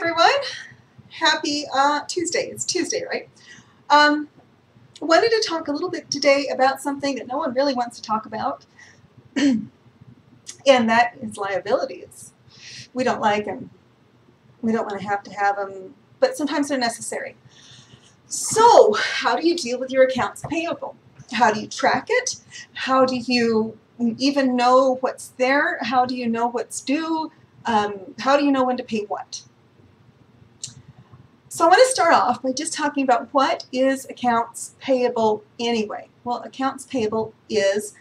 everyone. Happy Tuesday. It's Tuesday, right? Wanted to talk a little bit today about something that no one really wants to talk about, and that is liabilities. We don't like them. We don't want to have them, but sometimes they're necessary. So, how do you deal with your accounts payable? How do you track it? How do you even know what's there? How do you know what's due? How do you know when to pay what? So I want to start off by just talking about what is accounts payable anyway. Well, accounts payable is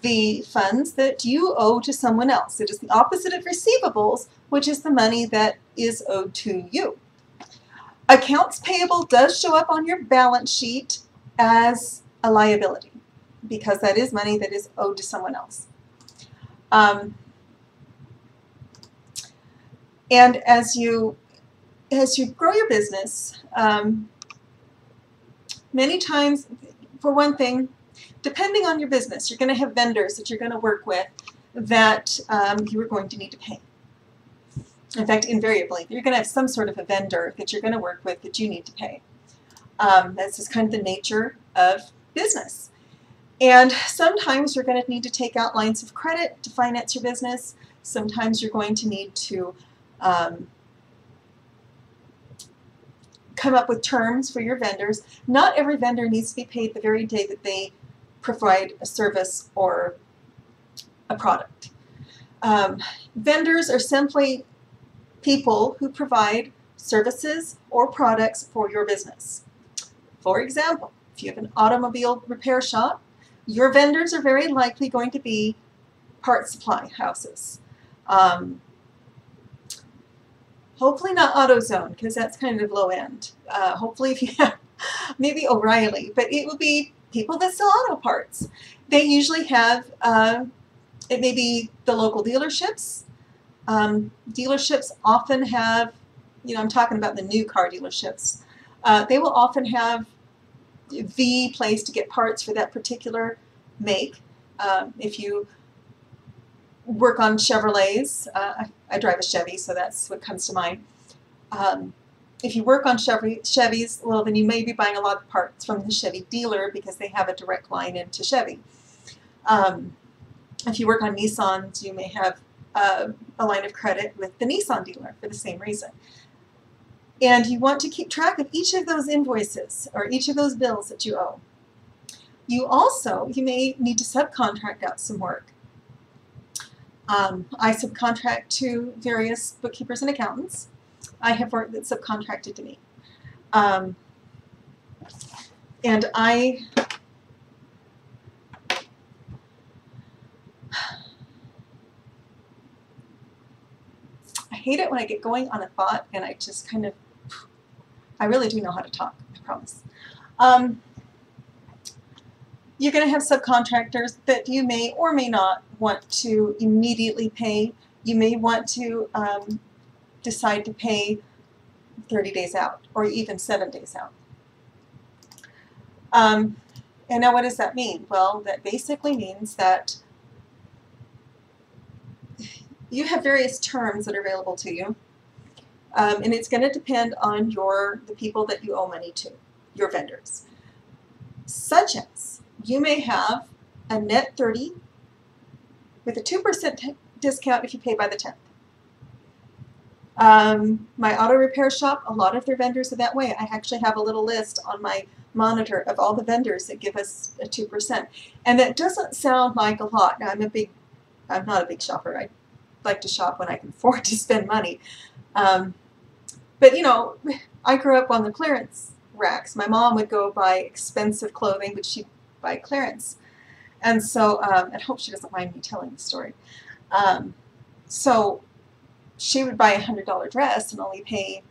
the funds that you owe to someone else. It is the opposite of receivables, which is the money that is owed to you. Accounts payable does show up on your balance sheet as a liability because that is money that is owed to someone else. And as you grow your business, many times, for one thing, depending on your business, you're going to have vendors that you're going to work with that you are going to need to pay. In fact, invariably, you're going to have some sort of a vendor that you're going to work with that you need to pay. That's just kind of the nature of business. And sometimes you're going to need to take out lines of credit to finance your business. Sometimes you're going to need to come up with terms for your vendors. Not every vendor needs to be paid the very day that they provide a service or a product. Vendors are simply people who provide services or products for your business. For example, if you have an automobile repair shop, your vendors are very likely going to be part supply houses. Hopefully not AutoZone, because that's kind of low end. Hopefully if you have maybe O'Reilly, but it will be people that sell auto parts. They usually have, it may be the local dealerships. Dealerships often have, I'm talking about the new car dealerships. They will often have the place to get parts for that particular make. If you work on Chevrolets, I drive a Chevy, so that's what comes to mind. If you work on Chevys, well, then you may be buying a lot of parts from the Chevy dealer because they have a direct line into Chevy. If you work on Nissans, you may have a line of credit with the Nissan dealer for the same reason. And you want to keep track of each of those invoices or each of those bills that you owe. You may need to subcontract out some work. I subcontract to various bookkeepers and accountants. I have work that's subcontracted to me. And I hate it when I get going on a thought and I just kind of, I really do know how to talk, I promise. You're going to have subcontractors that you may or may not want to immediately pay. You may want to decide to pay 30 days out or even 7 days out. And now what does that mean? Well, that basically means that you have various terms that are available to you. And it's going to depend on the people that you owe money to, your vendors. Such as, you may have a net 30 with a 2% discount if you pay by the 10th. My auto repair shop, a lot of their vendors are that way. I actually have a little list on my monitor of all the vendors that give us a 2%. And that doesn't sound like a lot. Now, I'm not a big shopper. I like to shop when I can afford to spend money. But I grew up on the clearance racks. My mom would go buy expensive clothing, but she'd buy clearance. And so, I hope she doesn't mind me telling the story. So she would buy a $100 dress and only pay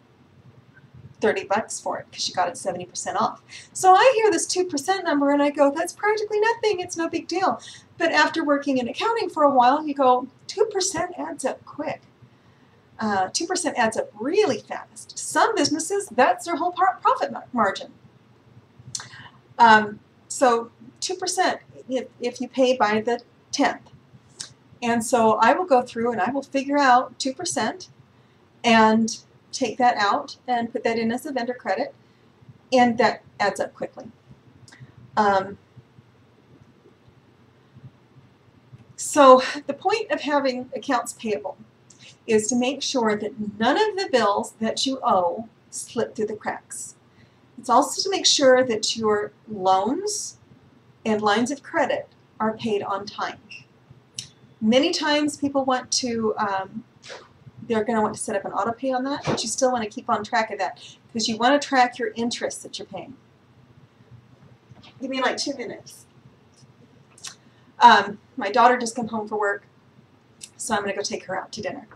$30 for it because she got it 70% off. So I hear this 2% number and I go, that's practically nothing. It's no big deal. But after working in accounting for a while, you go, 2% adds up quick. 2% adds up really fast. Some businesses, that's their whole profit margin. So 2% if you pay by the 10th. And so I will go through and I will figure out 2% and take that out and put that in as a vendor credit, and that adds up quickly. So the point of having accounts payable is to make sure that none of the bills that you owe slip through the cracks. It's also to make sure that your loans and lines of credit are paid on time. Many times people want to, they're going to want to set up an auto pay on that, but you still want to keep on track of that because you want to track your interest that you're paying. Give me like 2 minutes. My daughter just came home from work, so I'm going to go take her out to dinner.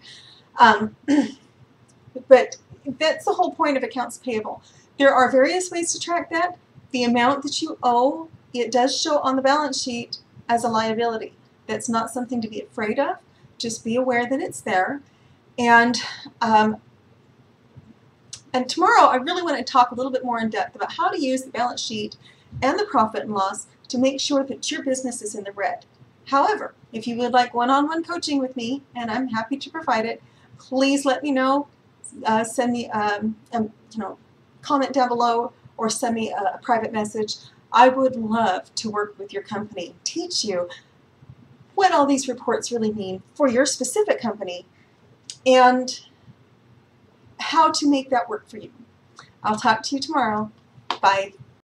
But that's the whole point of accounts payable. There are various ways to track that. The amount that you owe, it does show on the balance sheet as a liability. That's not something to be afraid of. Just be aware that it's there. And tomorrow I really want to talk a little bit more in depth about how to use the balance sheet and the profit and loss to make sure that your business is in the red. However, if you would like one-on-one coaching with me, and I'm happy to provide it, please let me know. Send me comment down below or send me a private message. I would love to work with your company, teach you what all these reports really mean for your specific company and how to make that work for you. I'll talk to you tomorrow. Bye.